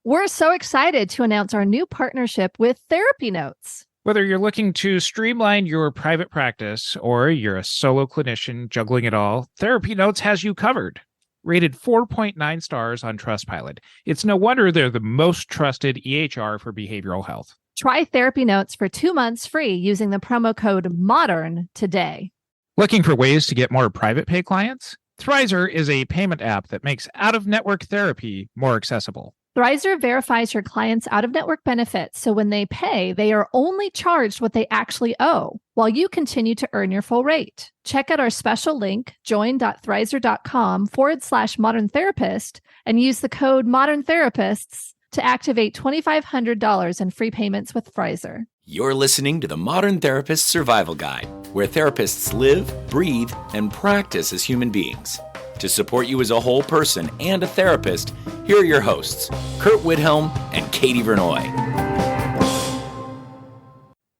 We're so excited to announce our new partnership with Therapy Notes. Whether you're looking to streamline your private practice or you're a solo clinician juggling it all, Therapy Notes has you covered. Rated 4.9 stars on Trustpilot. It's no wonder they're the most trusted EHR for behavioral health. Try Therapy Notes for 2 months free using the promo code MODERN today. Looking for ways to get more private pay clients? Thrizer is a payment app that makes out-of-network therapy more accessible. Thrizer verifies your clients' out-of-network benefits, so when they pay, they are only charged what they actually owe, while you continue to earn your full rate. Check out our special link, join.thrizer.com/modern therapist, and use the code Modern Therapists to activate $2,500 in free payments with Thrizer. You're listening to the Modern Therapist Survival Guide, where therapists live, breathe, and practice as human beings. To support you as a whole person and a therapist, here are your hosts, Curt and Katie Vernoy.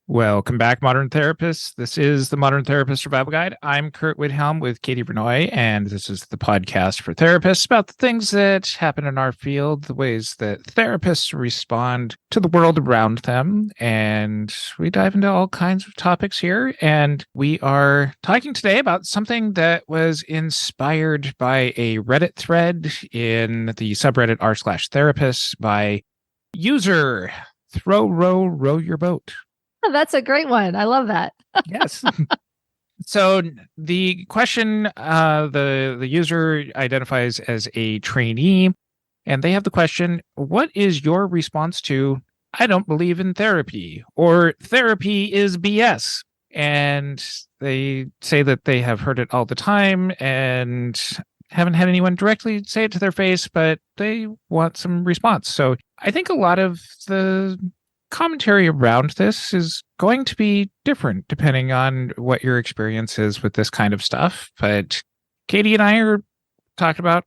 Welcome back, Modern Therapists. This is the Modern Therapist Survival Guide. I'm Curt with Katie Vernoy, and this is the podcast for therapists about the things that happen in our field, the ways that therapists respond to the world around them. And we dive into all kinds of topics here. And we are talking today about something that was inspired by a Reddit thread in the subreddit r/therapists by user row your boat. Oh, that's a great one. I love that. Yes. So the question, the user identifies as a trainee, and they have the question, what is your response to, I don't believe in therapy, or therapy is BS? And they say that they have heard it all the time and haven't had anyone directly say it to their face, but they want some response. So I think a lot of the commentary around this is going to be different depending on what your experience is with this kind of stuff. But Katie and I are talking about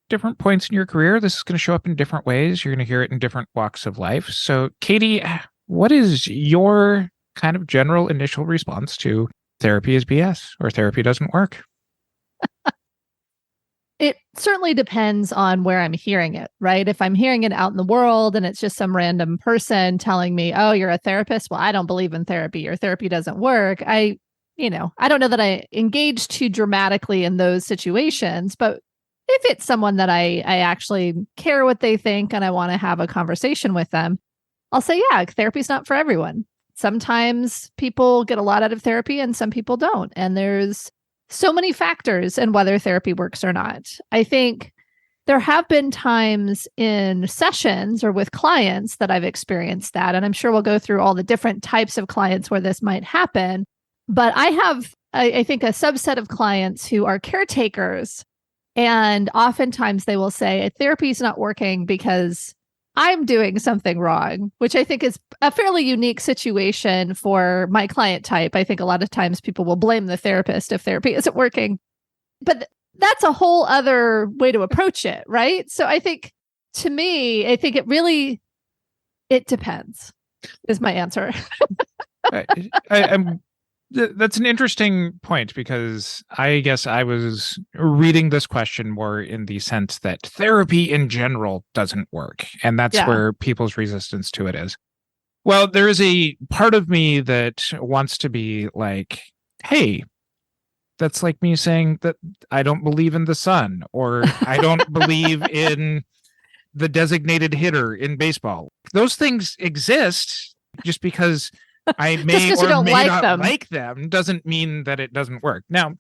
different points in your career. This is going to show up in different ways. You're going to hear it in different walks of life. So Katie, what is your kind of general initial response to therapy is BS or therapy doesn't work? It certainly depends on where I'm hearing it, right? If I'm hearing it out in the world and it's just some random person telling me, oh, you're a therapist. Well, I don't believe in therapy or therapy doesn't work. I don't know that I engage too dramatically in those situations, but if it's someone that I actually care what they think and I want to have a conversation with them, I'll say, yeah, therapy's not for everyone. Sometimes people get a lot out of therapy and some people don't. And there's so many factors in whether therapy works or not. I think there have been times in sessions or with clients that I've experienced that, and I'm sure we'll go through all the different types of clients where this might happen. But I have, I think, a subset of clients who are caretakers, and oftentimes they will say, therapy is not working because I'm doing something wrong, which I think is a fairly unique situation for my client type. I think a lot of times people will blame the therapist if therapy isn't working, but that's a whole other way to approach it, right? So I think, to me, I think it depends is my answer. That's an interesting point, because I guess I was reading this question more in the sense that therapy in general doesn't work. And that's where people's resistance to it is. Well, there is a part of me that wants to be like, hey, that's like me saying that I don't believe in the sun, or I don't believe in the designated hitter in baseball. Those things exist. Just because I may or may not like them doesn't mean that it doesn't work. Now,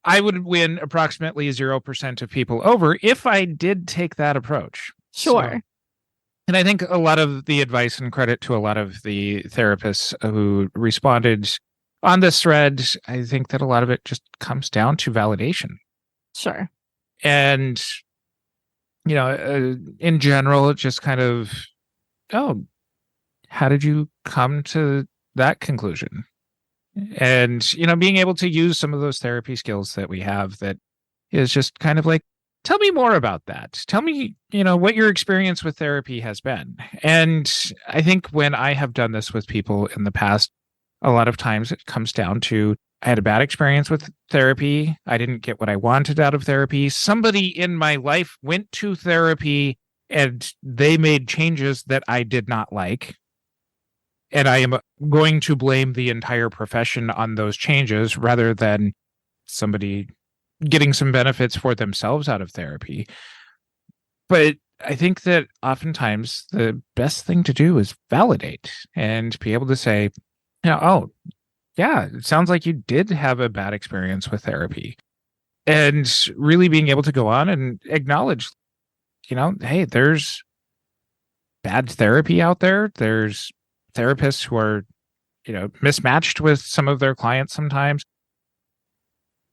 I would win approximately 0% of people over if I did take that approach. Sure. So, and I think a lot of the advice, and credit to a lot of the therapists who responded on this thread, I think that a lot of it just comes down to validation. Sure. And, in general, it's just kind of, oh, how did you come to that conclusion? And, being able to use some of those therapy skills that we have that is just kind of like, tell me more about that. Tell me, what your experience with therapy has been. And I think when I have done this with people in the past, a lot of times it comes down to, I had a bad experience with therapy. I didn't get what I wanted out of therapy. Somebody in my life went to therapy and they made changes that I did not like. And I am going to blame the entire profession on those changes rather than somebody getting some benefits for themselves out of therapy. But I think that oftentimes the best thing to do is validate and be able to say, oh, yeah, it sounds like you did have a bad experience with therapy. And really being able to go on and acknowledge, hey, there's bad therapy out there. There's therapists who are, mismatched with some of their clients sometimes.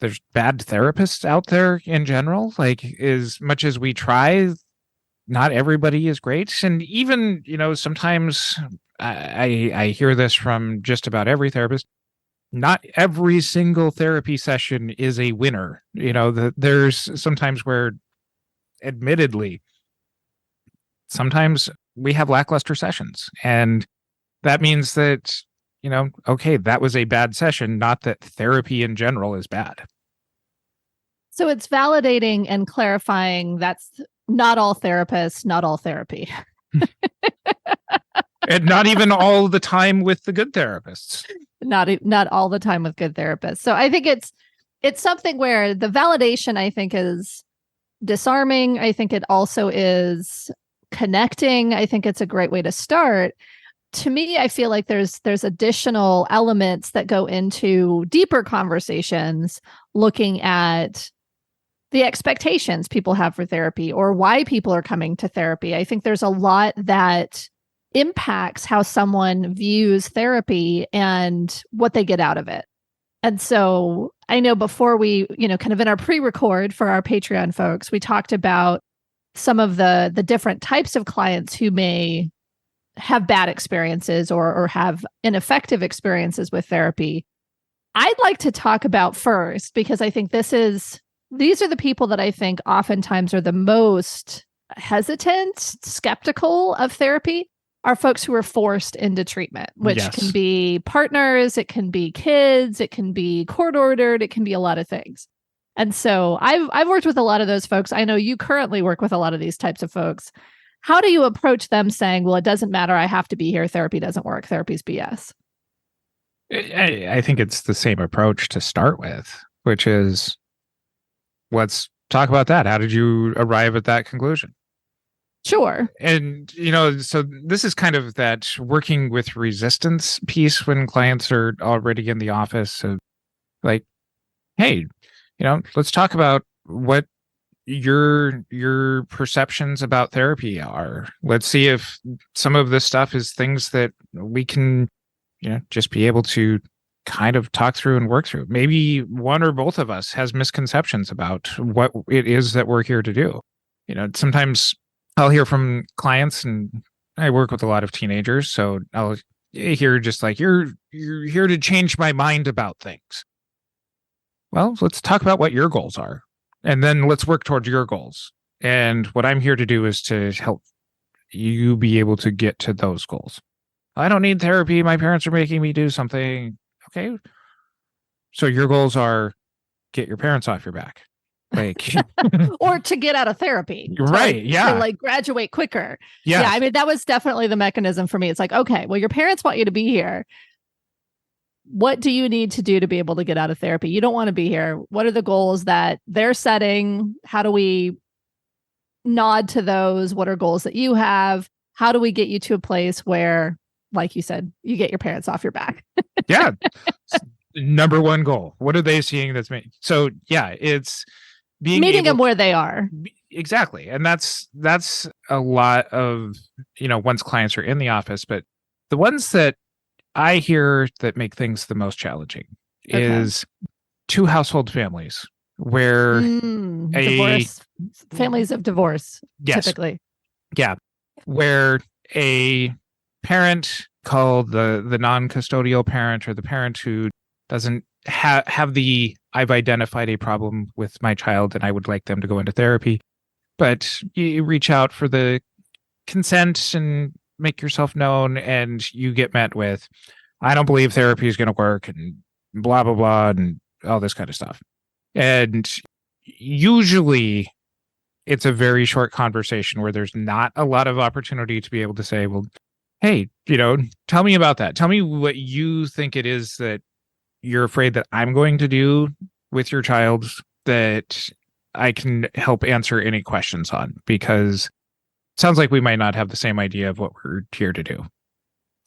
There's bad therapists out there in general. Like, as much as we try, not everybody is great. And even, sometimes I hear this from just about every therapist. Not every single therapy session is a winner. There's sometimes where, admittedly, sometimes we have lackluster sessions. And that means that, okay, that was a bad session, not that therapy in general is bad. So it's validating and clarifying that's not all therapists, not all therapy. And not even all the time with the good therapists. Not all the time with good therapists. So I think it's something where the validation, I think, is disarming. I think it also is connecting. I think it's a great way to start. To me, I feel like there's additional elements that go into deeper conversations, looking at the expectations people have for therapy or why people are coming to therapy. I think there's a lot that impacts how someone views therapy and what they get out of it. And so I know before we, kind of in our pre-record for our Patreon folks, we talked about some of the different types of clients who may have bad experiences or have ineffective experiences with therapy. I'd like to talk about first, because I think these are the people that I think oftentimes are the most hesitant, skeptical of therapy, are folks who are forced into treatment, which can be partners, it can be kids, it can be court ordered, it can be a lot of things. And so I've worked with a lot of those folks. I know you currently work with a lot of these types of folks. How do you approach them saying, well, it doesn't matter, I have to be here, therapy doesn't work, therapy's BS? I think it's the same approach to start with, which is, let's talk about that. How did you arrive at that conclusion? Sure. And, so this is kind of that working with resistance piece when clients are already in the office. So like, hey, let's talk about what your perceptions about therapy are. Let's see if some of this stuff is things that we can, just be able to kind of talk through and work through. Maybe one or both of us has misconceptions about what it is that we're here to do. Sometimes I'll hear from clients, and I work with a lot of teenagers, so I'll hear just like, you're here to change my mind about things. Well, let's talk about what your goals are, and then let's work towards your goals. And what I'm here to do is to help you be able to get to those goals. I don't need therapy. My parents are making me do something. Okay. So your goals are get your parents off your back. Like, or to get out of therapy. Right. Yeah. To graduate quicker. Yeah. Yeah. I mean, that was definitely the mechanism for me. It's like, okay, well, your parents want you to be here. What do you need to do to be able to get out of therapy? You don't want to be here. What are the goals that they're setting? How do we nod to those? What are goals that you have? How do we get you to a place where, like you said, you get your parents off your back? Yeah. Number one goal. What are they seeing that's me? So yeah, it's meeting them where they are. Exactly. And that's a lot of, once clients are in the office, but the ones that I hear that make things the most challenging is two household families where divorce, families of divorce, typically. Yeah. Where a parent called the non-custodial parent, or the parent who doesn't have the, I've identified a problem with my child and I would like them to go into therapy, but you reach out for the consent and make yourself known, and you get met with, I don't believe therapy is going to work, and blah, blah, blah, and all this kind of stuff. And usually it's a very short conversation where there's not a lot of opportunity to be able to say, well, hey, tell me about that. Tell me what you think it is that you're afraid that I'm going to do with your child that I can help answer any questions on, because it sounds like we might not have the same idea of what we're here to do.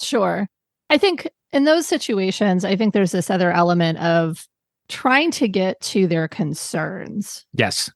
Sure. I think in those situations, I think there's this other element of trying to get to their concerns. Yes.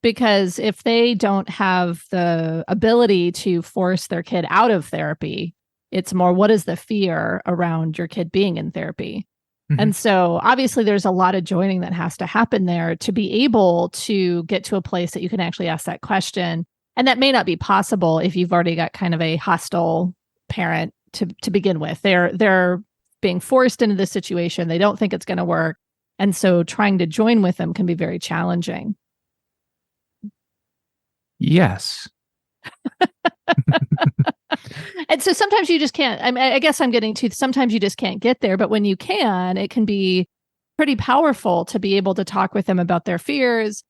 Because if they don't have the ability to force their kid out of therapy, it's more, what is the fear around your kid being in therapy? Mm-hmm. And so obviously there's a lot of joining that has to happen there to be able to get to a place that you can actually ask that question. And that may not be possible if you've already got kind of a hostile parent to begin with. They're being forced into this situation. They don't think it's going to work. And so trying to join with them can be very challenging. Yes. And so sometimes you just can't. I guess I'm getting to, sometimes you just can't get there. But when you can, it can be pretty powerful to be able to talk with them about their fears,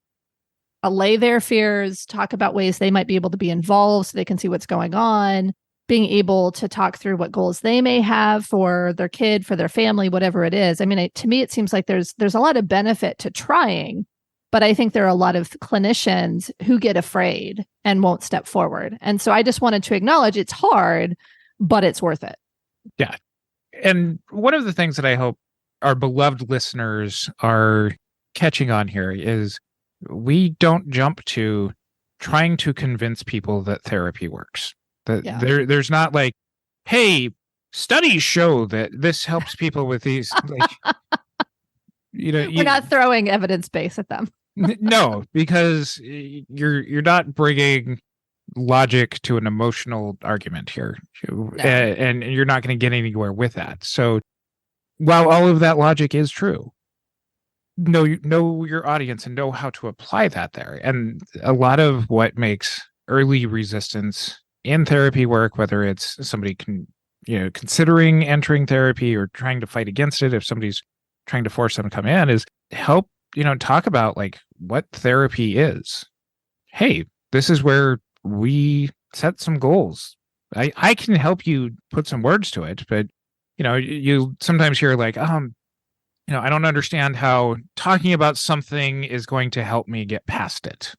allay their fears, talk about ways they might be able to be involved so they can see what's going on, being able to talk through what goals they may have for their kid, for their family, whatever it is. I mean, to me, it seems like there's a lot of benefit to trying. But I think there are a lot of clinicians who get afraid and won't step forward. And so I just wanted to acknowledge it's hard, but it's worth it. Yeah. And one of the things that I hope our beloved listeners are catching on here is we don't jump to trying to convince people that therapy works. There's not like, hey, studies show that this helps people with these. We're not throwing evidence base at them. No, because you're not bringing logic to an emotional argument here, no. And you're not going to get anywhere with that. So while all of that logic is true, know your audience and know how to apply that there. And a lot of what makes early resistance in therapy work, whether it's somebody considering entering therapy or trying to fight against it, if somebody's trying to force them to come in, is help talk about like what therapy is. Hey, this is where we set some goals. I can help you put some words to it, but you sometimes hear like, I don't understand how talking about something is going to help me get past it.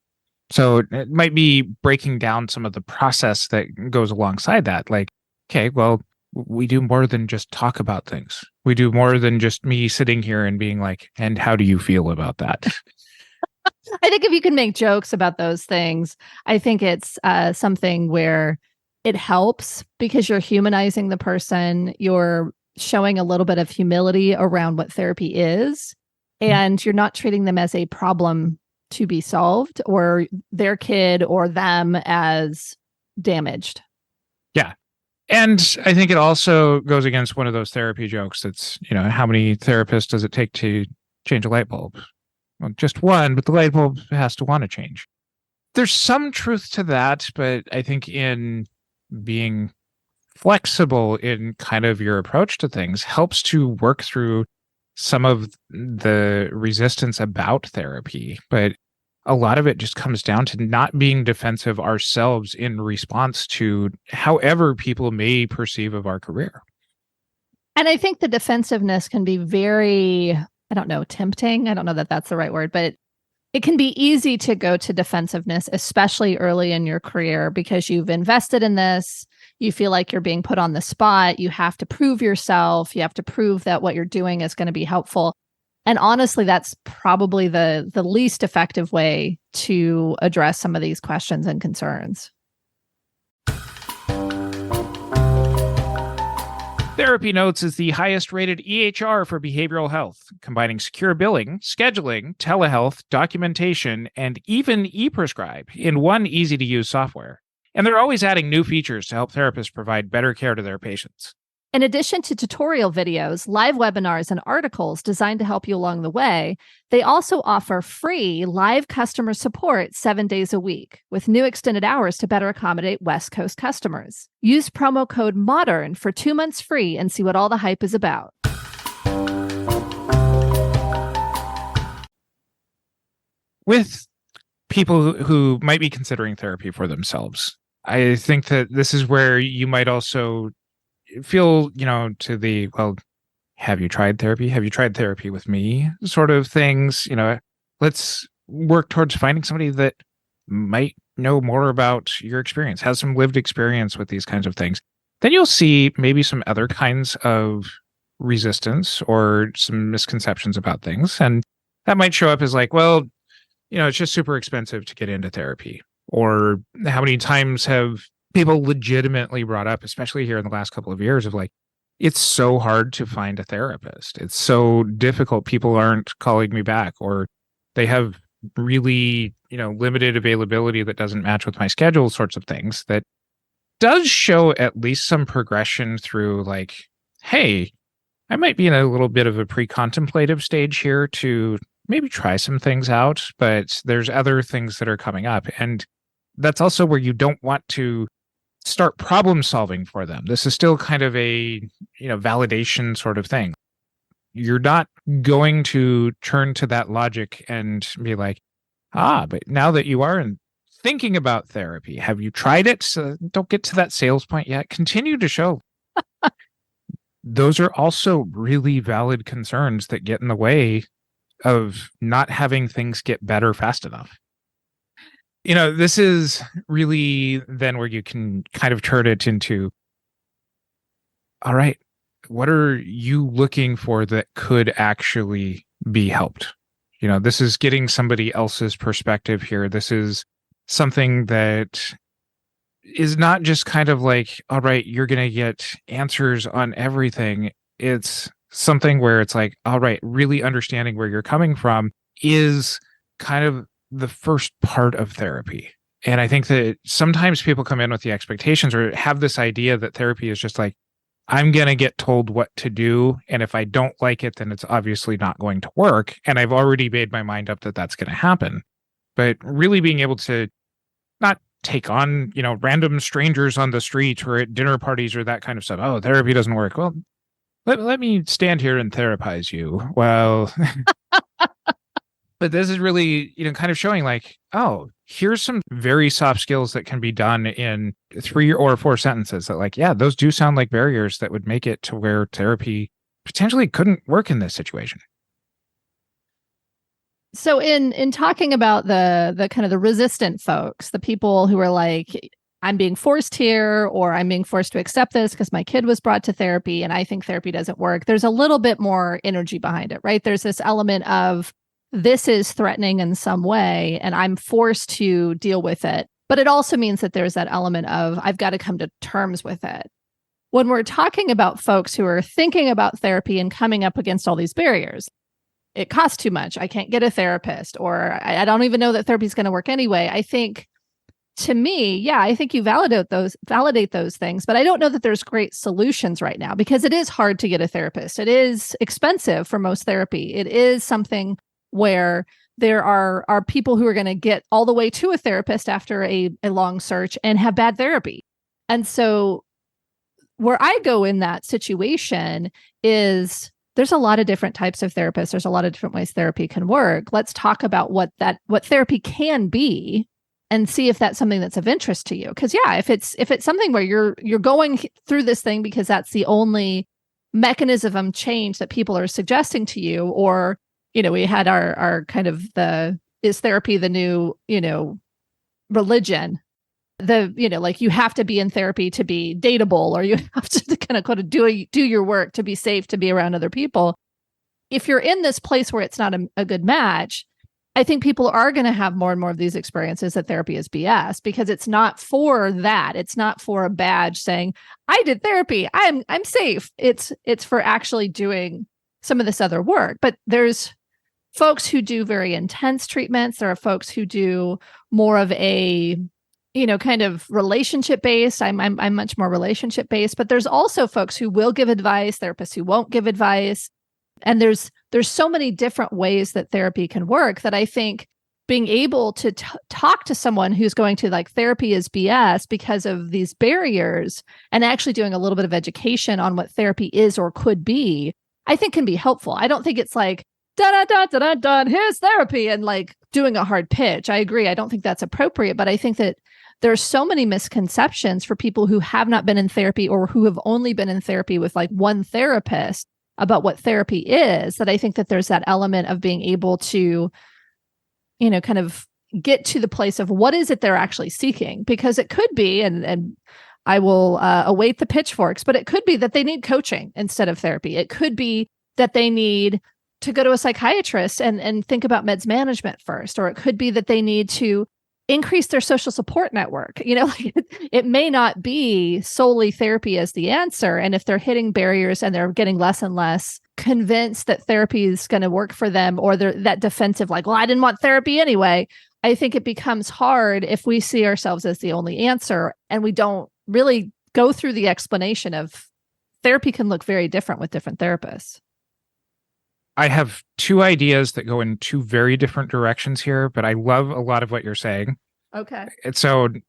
So it might be breaking down some of the process that goes alongside that. Like, okay, well, we do more than just talk about things. We do more than just me sitting here and being like, and how do you feel about that? I think if you can make jokes about those things, I think it's something where it helps because you're humanizing the person. You're showing a little bit of humility around what therapy is, and you're not treating them as a problem to be solved or their kid or them as damaged. Yeah. And I think it also goes against one of those therapy jokes that's, how many therapists does it take to change a light bulb? Well, just one, but the light bulb has to want to change. There's some truth to that, but I think in being flexible in kind of your approach to things helps to work through some of the resistance about therapy. But a lot of it just comes down to not being defensive ourselves in response to however people may perceive of our career. And I think the defensiveness can be very, tempting. I don't know that that's the right word, but it can be easy to go to defensiveness, especially early in your career, because you've invested in this. You feel like you're being put on the spot. You have to prove yourself. You have to prove that what you're doing is going to be helpful. And honestly, that's probably the least effective way to address some of these questions and concerns. Therapy Notes is the highest rated EHR for behavioral health, combining secure billing, scheduling, telehealth, documentation, and even e-prescribe in one easy-to-use software. And they're always adding new features to help therapists provide better care to their patients. In addition to tutorial videos, live webinars, and articles designed to help you along the way, they also offer free live customer support 7 days a week with new extended hours to better accommodate West Coast customers. Use promo code MODERN for 2 months free and see what all the hype is about. With people who might be considering therapy for themselves. I think that this is where you might also feel, to the, well, have you tried therapy? Have you tried therapy with me? Sort of things, let's work towards finding somebody that might know more about your experience, has some lived experience with these kinds of things. Then you'll see maybe some other kinds of resistance or some misconceptions about things. And that might show up as like, well, it's just super expensive to get into therapy. Or how many times have people legitimately brought up, especially here in the last couple of years, of like, it's so hard to find a therapist. It's so difficult. People aren't calling me back, or they have really, limited availability that doesn't match with my schedule, sorts of things. That does show at least some progression through like, hey, I might be in a little bit of a pre-contemplative stage here to maybe try some things out, but there's other things that are coming up. And that's also where you don't want to start problem solving for them. This is still kind of a, validation sort of thing. You're not going to turn to that logic and be like, but now that you are thinking about therapy, have you tried it? So don't get to that sales point yet. Continue to show. Those are also really valid concerns that get in the way of not having things get better fast enough. This is really then where you can kind of turn it into, all right, what are you looking for that could actually be helped? This is getting somebody else's perspective here. This is something that is not just kind of like, all right, you're going to get answers on everything. It's something where it's like, all right, really understanding where you're coming from is kind of the first part of therapy. And I think that sometimes people come in with the expectations or have this idea that therapy is just like, I'm going to get told what to do. And if I don't like it, then it's obviously not going to work. And I've already made my mind up that that's going to happen. But really being able to not take on, random strangers on the street or at dinner parties or that kind of stuff. Oh, therapy doesn't work. Well, let me stand here and therapize you. Well, but this is really, kind of showing like, oh, here's some very soft skills that can be done in 3 or 4 sentences that like, yeah, those do sound like barriers that would make it to where therapy potentially couldn't work in this situation. So in talking about the kind of the resistant folks, the people who are like, I'm being forced here, or I'm being forced to accept this because my kid was brought to therapy and I think therapy doesn't work. There's a little bit more energy behind it, right? There's this element of this is threatening in some way and I'm forced to deal with it. But it also means that there's that element of I've got to come to terms with it. When we're talking about folks who are thinking about therapy and coming up against all these barriers, it costs too much, I can't get a therapist, or I don't even know that therapy is going to work anyway. I think, to me, yeah, I think you validate those things, but I don't know that there's great solutions right now because it is hard to get a therapist. It is expensive for most therapy. It is something where there are people who are going to get all the way to a therapist after a long search and have bad therapy. And so where I go in that situation is there's a lot of different types of therapists. There's a lot of different ways therapy can work. Let's talk about what therapy can be and see if that's something that's of interest to you. Because yeah, if it's something where you're going through this thing because that's the only mechanism change that people are suggesting to you, or we had our kind of is therapy the new religion? Like you have to be in therapy to be dateable, or you have to kind of do your work to be safe to be around other people. If you're in this place where it's not a good match, I think people are going to have more and more of these experiences that therapy is BS, because it's not for that. It's not for a badge saying, I did therapy, I'm safe. It's for actually doing some of this other work. But there's folks who do very intense treatments. There are folks who do more of a kind of relationship based. I'm much more relationship based, but there's also folks who will give advice, therapists who won't give advice. And there's so many different ways that therapy can work that I think being able to talk to someone who's going to like therapy is BS because of these barriers, and actually doing a little bit of education on what therapy is or could be, I think can be helpful. I don't think it's like, da da da da da da, here's therapy, and like doing a hard pitch. I agree. I don't think that's appropriate, but I think that there's so many misconceptions for people who have not been in therapy or who have only been in therapy with like one therapist about what therapy is, that I think that there's that element of being able to, kind of get to the place of what is it they're actually seeking, because it could be, and I will await the pitchforks, but it could be that they need coaching instead of therapy. It could be that they need to go to a psychiatrist and think about meds management first, or it could be that they need to increase their social support network. It may not be solely therapy as the answer. And if they're hitting barriers and they're getting less and less convinced that therapy is going to work for them, or they're that defensive, like, well, I didn't want therapy anyway, I think it becomes hard if we see ourselves as the only answer and we don't really go through the explanation of therapy can look very different with different therapists. I have two ideas that go in two very different directions here, but I love a lot of what you're saying. Okay. And so I'm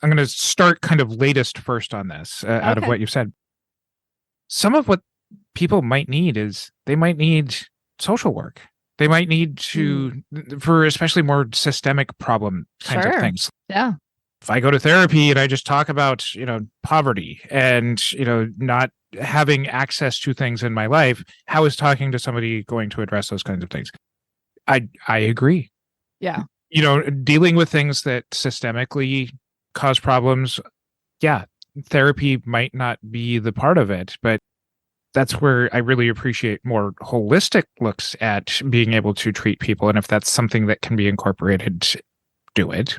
going to start kind of latest first on this out of what you've said. Some of what people might need is they might need social work. They might need to, for especially more systemic problem kinds of things. Yeah. If I go to therapy and I just talk about, poverty and, not having access to things in my life, how is talking to somebody going to address those kinds of things? I agree. Yeah. Dealing with things that systemically cause problems, yeah, therapy might not be the part of it, but that's where I really appreciate more holistic looks at being able to treat people. And if that's something that can be incorporated, do it.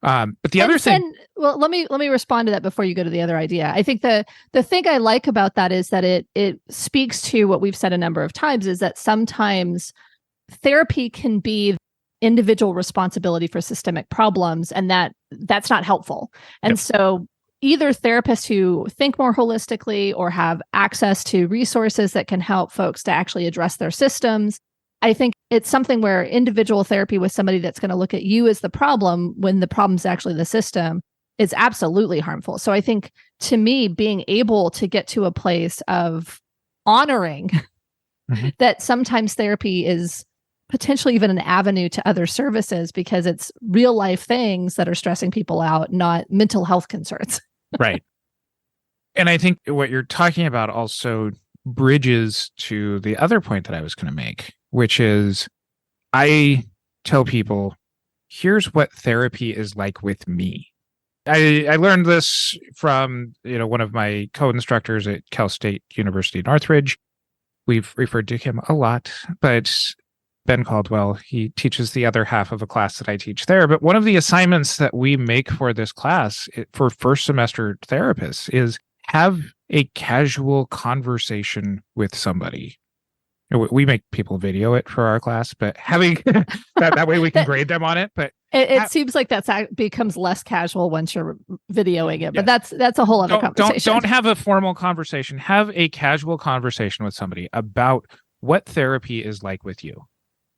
But the other thing, well, let me respond to that before you go to the other idea. I think the thing I like about that is that it speaks to what we've said a number of times, is that sometimes therapy can be individual responsibility for systemic problems, and that's not helpful. And so either therapists who think more holistically or have access to resources that can help folks to actually address their systems, I think it's something where individual therapy with somebody that's going to look at you as the problem when the problem's actually the system is absolutely harmful. So I think, to me, being able to get to a place of honoring that sometimes therapy is potentially even an avenue to other services because it's real life things that are stressing people out, not mental health concerns. Right. And I think what you're talking about also bridges to the other point that I was going to make, which is I tell people, here's what therapy is like with me. I learned this from, one of my co-instructors at Cal State University, Northridge. We've referred to him a lot, but Ben Caldwell, he teaches the other half of a class that I teach there. But one of the assignments that we make for this class for first semester therapists is have a casual conversation with somebody. We make people video it for our class, but having that way we can grade them on it. But it seems like that becomes less casual once you're videoing it. But that's a whole other conversation. Don't have a formal conversation. Have a casual conversation with somebody about what therapy is like with you.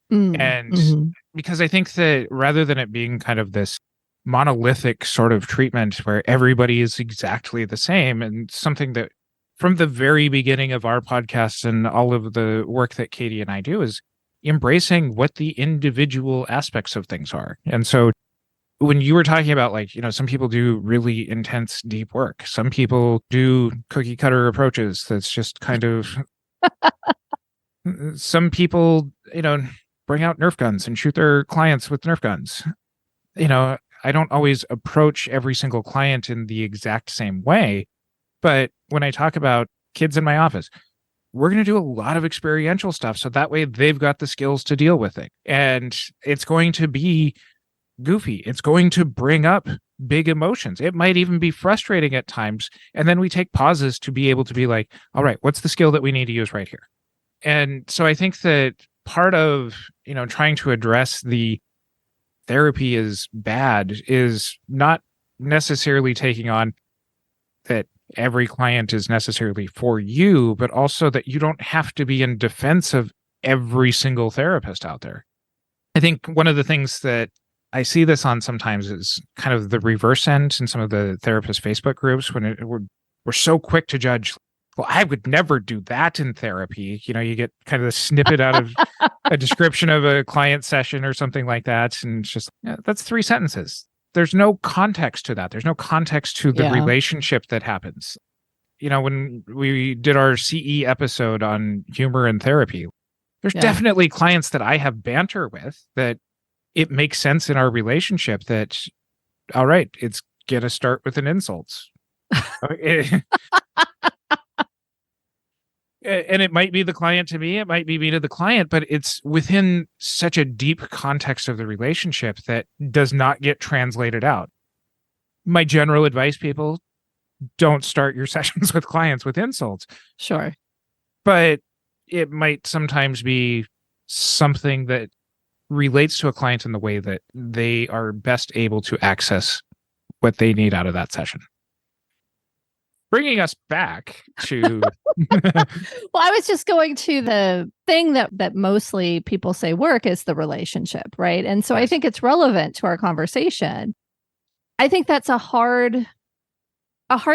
Because I think that rather than it being kind of this monolithic sort of treatment where everybody is exactly the same, and something that from the very beginning of our podcast and all of the work that Katie and I do is embracing what the individual aspects of things are. And so when you were talking about, like, some people do really intense, deep work. Some people do cookie cutter approaches. That's just kind of, some people, bring out Nerf guns and shoot their clients with Nerf guns. I don't always approach every single client in the exact same way. But when I talk about kids in my office, we're going to do a lot of experiential stuff. So that way they've got the skills to deal with it. And it's going to be goofy. It's going to bring up big emotions. It might even be frustrating at times. And then we take pauses to be able to be like, all right, what's the skill that we need to use right here? And so I think that part of, trying to address the therapy is bad is not necessarily taking on that every client is necessarily for you, but also that you don't have to be in defense of every single therapist out there. I think one of the things that I see this on sometimes is kind of the reverse end in some of the therapist Facebook groups when we're so quick to judge well, I would never do that in therapy. You get kind of a snippet out of a description of a client session or something like that. And it's just, that's 3 sentences. There's no context to that. There's no context to the Yeah. relationship that happens. When we did our CE episode on humor and therapy, there's definitely clients that I have banter with that it makes sense in our relationship that, all right, it's going to start with an insult. And it might be the client to me, it might be me to the client, but it's within such a deep context of the relationship that does not get translated out. My general advice, people, don't start your sessions with clients with insults. Sure. But it might sometimes be something that relates to a client in the way that they are best able to access what they need out of that session. Bringing us back to... Well, I was just going to the thing that mostly people say work is the relationship, right? And so I think it's relevant to our conversation. I think that's a hard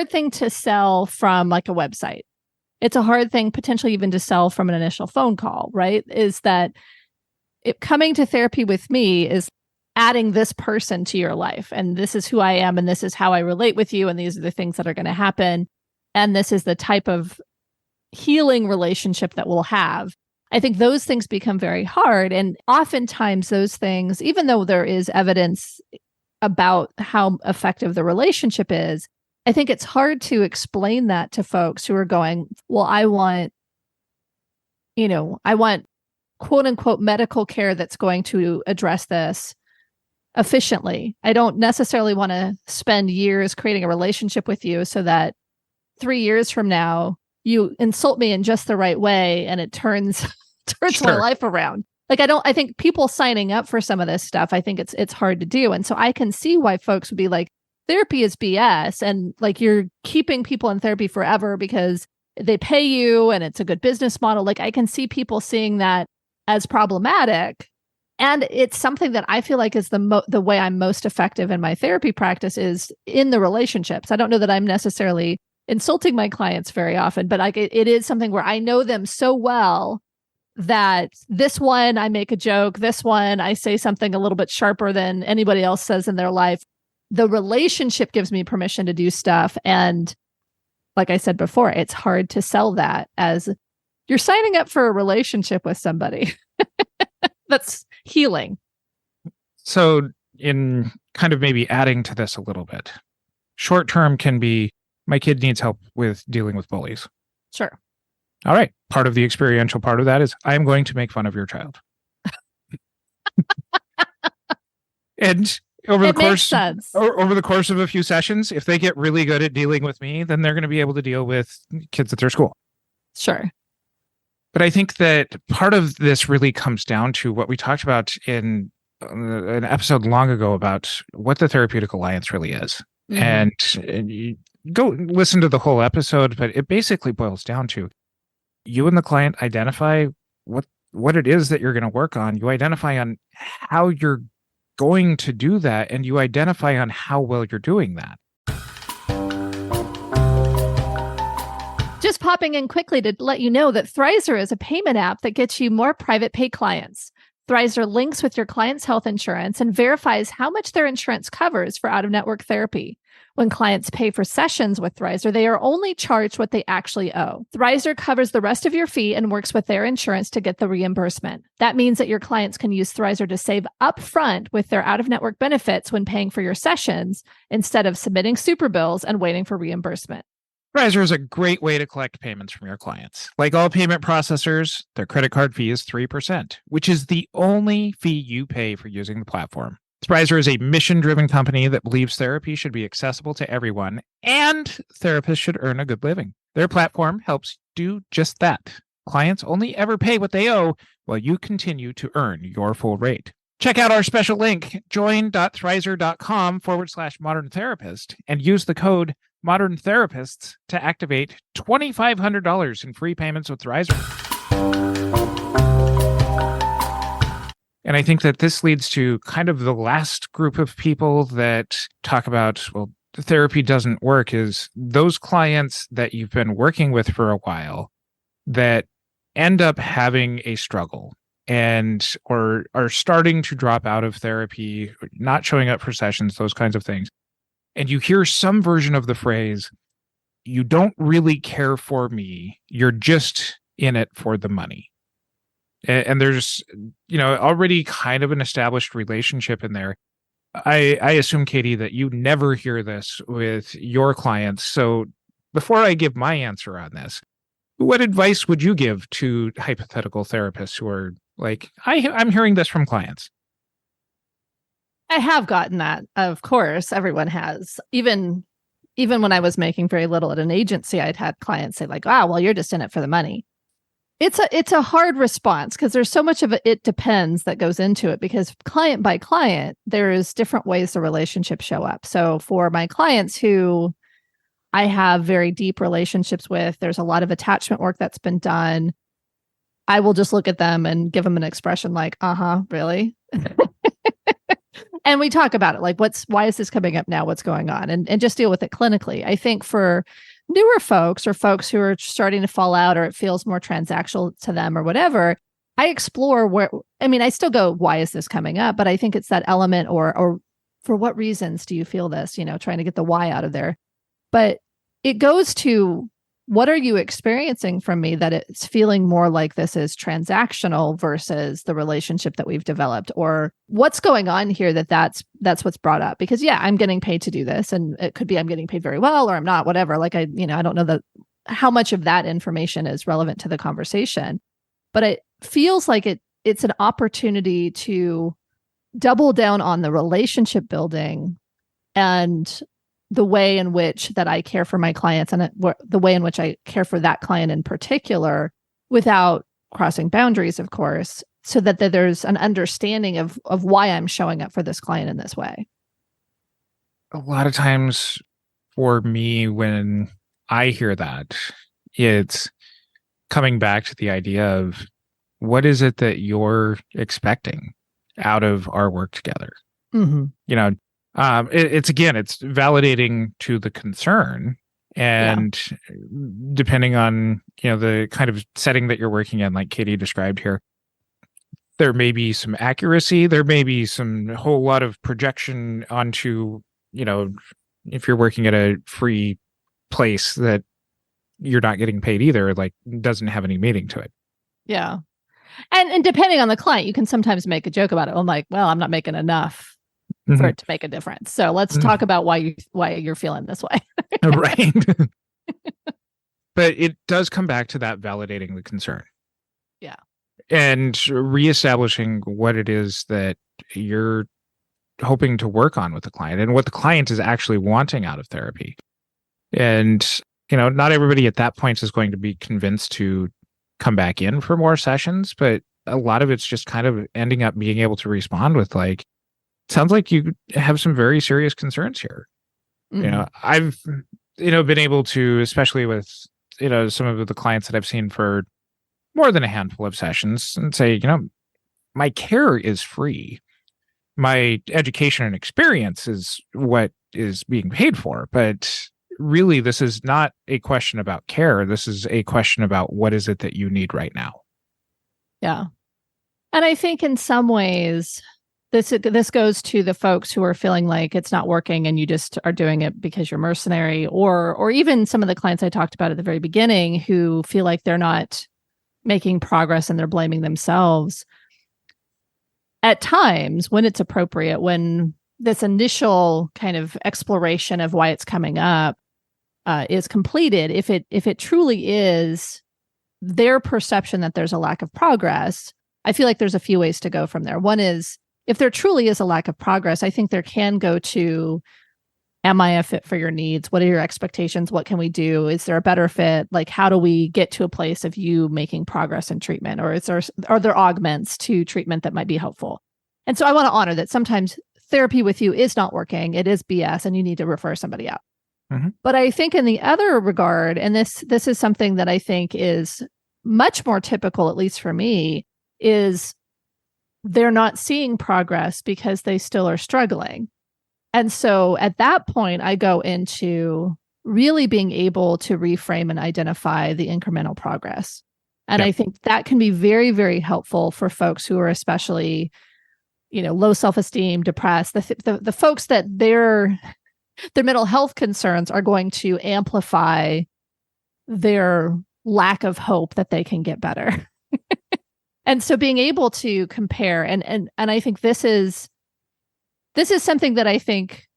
thing to sell from like a website. It's a hard thing potentially even to sell from an initial phone call, right? Is that coming to therapy with me is adding this person to your life. And this is who I am. And this is how I relate with you. And these are the things that are going to happen. And this is the type of healing relationship that we'll have. I think those things become very hard. And oftentimes those things, even though there is evidence about how effective the relationship is, I think it's hard to explain that to folks who are going, well, I want quote unquote medical care that's going to address this efficiently. I don't necessarily want to spend years creating a relationship with you so that 3 years from now you insult me in just the right way and it turns my life around. I think people signing up for some of this stuff, I think it's hard to do. And so I can see why folks would be like, therapy is BS. And like you're keeping people in therapy forever because they pay you and it's a good business model. Like I can see people seeing that as problematic. And it's something that I feel like is the way I'm most effective in my therapy practice is in the relationships. I don't know that I'm necessarily insulting my clients very often, but it is something where I know them so well that this one, I make a joke. This one, I say something a little bit sharper than anybody else says in their life. The relationship gives me permission to do stuff. And like I said before, it's hard to sell that as you're signing up for a relationship with somebody. That's healing. So in kind of maybe adding to this a little bit, short term can be, my kid needs help with dealing with bullies. Sure. All right. Part of the experiential part of that is I'm going to make fun of your child. And over the course of a few sessions, if they get really good at dealing with me, then they're going to be able to deal with kids at their school. Sure. But I think that part of this really comes down to what we talked about in an episode long ago about what the therapeutic alliance really is. Mm-hmm. And you go listen to the whole episode, but it basically boils down to you and the client identify what it is that you're going to work on. You identify on how you're going to do that, and you identify on how well you're doing that. Just popping in quickly to let you know that Thrizer is a payment app that gets you more private pay clients. Thrizer links with your client's health insurance and verifies how much their insurance covers for out-of-network therapy. When clients pay for sessions with Thrizer, they are only charged what they actually owe. Thrizer covers the rest of your fee and works with their insurance to get the reimbursement. That means that your clients can use Thrizer to save upfront with their out-of-network benefits when paying for your sessions instead of submitting super bills and waiting for reimbursement. Thrizer is a great way to collect payments from your clients. Like all payment processors, their credit card fee is 3%, which is the only fee you pay for using the platform. Thrizer is a mission-driven company that believes therapy should be accessible to everyone, and therapists should earn a good living. Their platform helps do just that. Clients only ever pay what they owe, while you continue to earn your full rate. Check out our special link, join.thrizer.com/modern therapist, and use the code Modern Therapists to activate $2,500 in free payments with Thrizer. And I think that this leads to kind of the last group of people that talk about, well, therapy doesn't work is those clients that you've been working with for a while that end up having a struggle and or are starting to drop out of therapy, not showing up for sessions, those kinds of things. And you hear some version of the phrase, "You don't really care for me. You're just in it for the money." And there's, already kind of an established relationship in there. I assume, Katie, that you never hear this with your clients. So before I give my answer on this, what advice would you give to hypothetical therapists who are like, I'm hearing this from clients? I have gotten that. Of course, everyone has. Even when I was making very little at an agency, I'd had clients say like, "Ah, well, you're just in it for the money." It's a hard response because there's so much of it depends that goes into it, because client by client, there's different ways the relationships show up. So for my clients who I have very deep relationships with, there's a lot of attachment work that's been done. I will just look at them and give them an expression like, really? And we talk about it, like, why is this coming up now? What's going on? And just deal with it clinically. I think for newer folks or folks who are starting to fall out, or it feels more transactional to them or whatever, I explore I still go, why is this coming up? But I think it's that element or for what reasons do you feel this, trying to get the why out of there. But it goes to, what are you experiencing from me that it's feeling more like this is transactional versus the relationship that we've developed? Or what's going on here that's what's brought up? Because I'm getting paid to do this, and it could be I'm getting paid very well, or I'm not, whatever. Like I don't know how much of that information is relevant to the conversation, but it feels like it's an opportunity to double down on the relationship building and the way in which that I care for my clients, and the way in which I care for that client in particular, without crossing boundaries, of course, so that there's an understanding of why I'm showing up for this client in this way. A lot of times for me, when I hear that, it's coming back to the idea of, what is it that you're expecting out of our work together? Mm-hmm. It's validating to the concern, and depending on the kind of setting that you're working in, like Katie described here, there may be some accuracy, there may be some whole lot of projection onto, if you're working at a free place that you're not getting paid either, like doesn't have any meaning to it. Yeah. And depending on the client, you can sometimes make a joke about it. I'm like, well, I'm not making enough for it to make a difference. So let's talk about why you're feeling this way. Right. But it does come back to that validating the concern. Yeah. And reestablishing what it is that you're hoping to work on with the client, and what the client is actually wanting out of therapy. And, not everybody at that point is going to be convinced to come back in for more sessions, but a lot of it's just kind of ending up being able to respond with like, sounds like you have some very serious concerns here. Mm-hmm. I've, been able to, especially with, some of the clients that I've seen for more than a handful of sessions, and say, my care is free. My education and experience is what is being paid for. But really, this is not a question about care. This is a question about, what is it that you need right now? Yeah. And I think in some ways, this goes to the folks who are feeling like it's not working and you just are doing it because you're mercenary, or even some of the clients I talked about at the very beginning who feel like they're not making progress and they're blaming themselves. At times, when it's appropriate, when this initial kind of exploration of why it's coming up is completed, if it truly is their perception that there's a lack of progress, I feel like there's a few ways to go from there. One is, if there truly is a lack of progress, I think there can go to, am I a fit for your needs? What are your expectations? What can we do? Is there a better fit? Like, how do we get to a place of you making progress in treatment? Or are there augments to treatment that might be helpful? And so I want to honor that sometimes therapy with you is not working. It is BS and you need to refer somebody out. Mm-hmm. But I think in the other regard, and this is something that I think is much more typical, at least for me, is they're not seeing progress because they still are struggling. And so at that point, I go into really being able to reframe and identify the incremental progress. And I think that can be very, very helpful for folks who are especially, low self-esteem, depressed, the folks that their mental health concerns are going to amplify their lack of hope that they can get better. And so being able to compare, and I think this is something that I think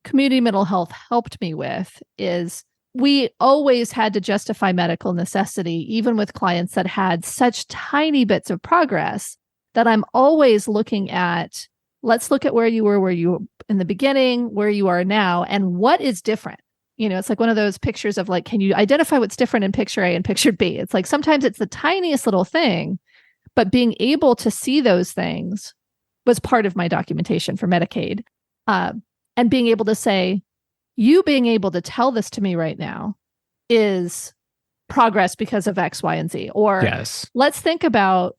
community mental health helped me with, is we always had to justify medical necessity, even with clients that had such tiny bits of progress, that I'm always looking at, let's look at where you were in the beginning, where you are now, and what is different. It's like one of those pictures of like, can you identify what's different in picture A and picture B? It's like sometimes it's the tiniest little thing, but being able to see those things was part of my documentation for Medicaid. And being able to say, you being able to tell this to me right now is progress because of X, Y, and Z. Or let's think about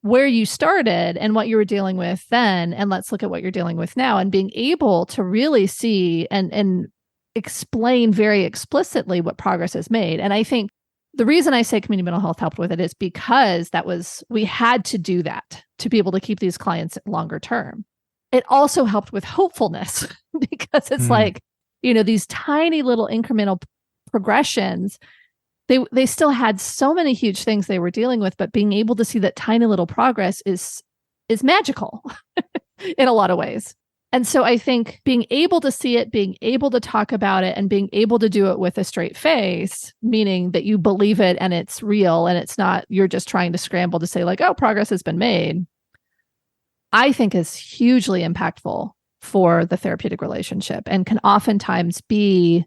where you started and what you were dealing with then, and let's look at what you're dealing with now. And being able to really see and explain very explicitly what progress is made. And I think the reason I say community mental health helped with it is because we had to do that to be able to keep these clients longer term. It also helped with hopefulness because it's like, these tiny little incremental progressions, they still had so many huge things they were dealing with, but being able to see that tiny little progress is magical in a lot of ways. And so I think being able to see it, being able to talk about it, and being able to do it with a straight face, meaning that you believe it and it's real and it's not, you're just trying to scramble to say like, oh, progress has been made, I think is hugely impactful for the therapeutic relationship and can oftentimes be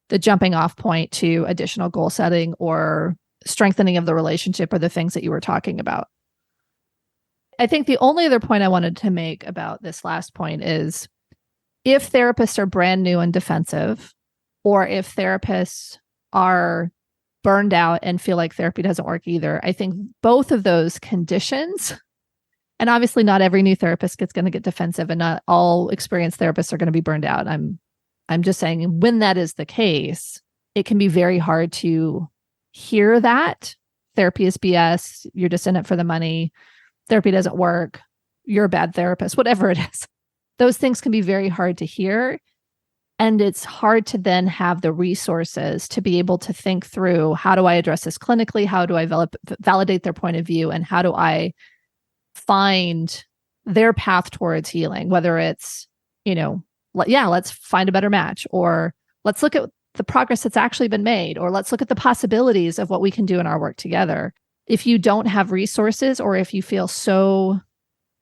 the jumping off point to additional goal setting or strengthening of the relationship or the things that you were talking about. I think the only other point I wanted to make about this last point is if therapists are brand new and defensive, or if therapists are burned out and feel like therapy doesn't work either, I think both of those conditions, and obviously not every new therapist is going to get defensive and not all experienced therapists are going to be burned out. I'm just saying when that is the case, it can be very hard to hear that therapy is BS, you're just in it for the money, therapy doesn't work, you're a bad therapist, whatever it is. Those things can be very hard to hear. And it's hard to then have the resources to be able to think through, how do I address this clinically? How do I validate their point of view? And how do I find their path towards healing? Whether it's, let's find a better match, or let's look at the progress that's actually been made, or let's look at the possibilities of what we can do in our work together. If you don't have resources, or if you feel so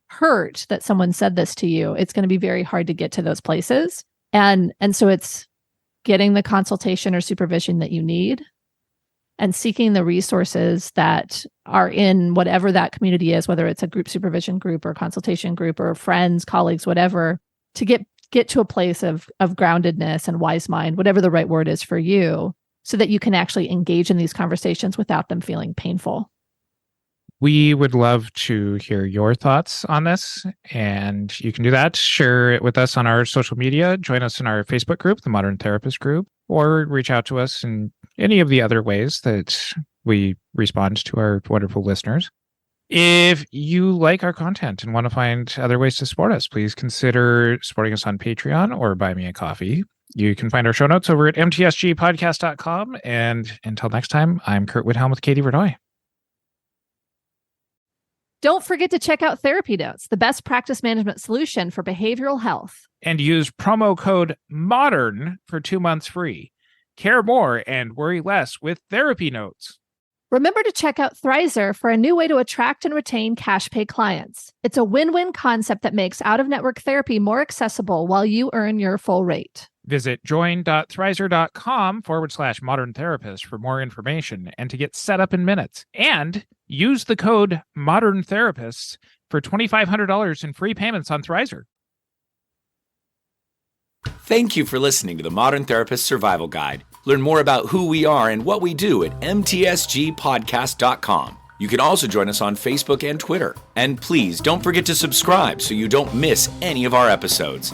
hurt that someone said this to you, it's going to be very hard to get to those places. And so it's getting the consultation or supervision that you need and seeking the resources that are in whatever that community is, whether it's a group supervision group or consultation group or friends, colleagues, whatever, to get to a place of groundedness and wise mind, whatever the right word is for you, so that you can actually engage in these conversations without them feeling painful. We would love to hear your thoughts on this, and you can do that. Share it with us on our social media. Join us in our Facebook group, the Modern Therapist Group, or reach out to us in any of the other ways that we respond to our wonderful listeners. If you like our content and want to find other ways to support us, please consider supporting us on Patreon or buy me a coffee. You can find our show notes over at mtsgpodcast.com. And until next time, I'm Curt Widhelm with Katie Verdoy. Don't forget to check out Therapy Notes, the best practice management solution for behavioral health. And use promo code MODERN for 2 months free. Care more and worry less with Therapy Notes. Remember to check out Thrizer for a new way to attract and retain cash pay clients. It's a win-win concept that makes out-of-network therapy more accessible while you earn your full rate. Visit join.thrizer.com/modern therapist for more information and to get set up in minutes. And use the code Modern Therapists for $2,500 in free payments on Thrizer. Thank you for listening to the Modern Therapist Survival Guide. Learn more about who we are and what we do at mtsgpodcast.com. You can also join us on Facebook and Twitter. And please don't forget to subscribe so you don't miss any of our episodes.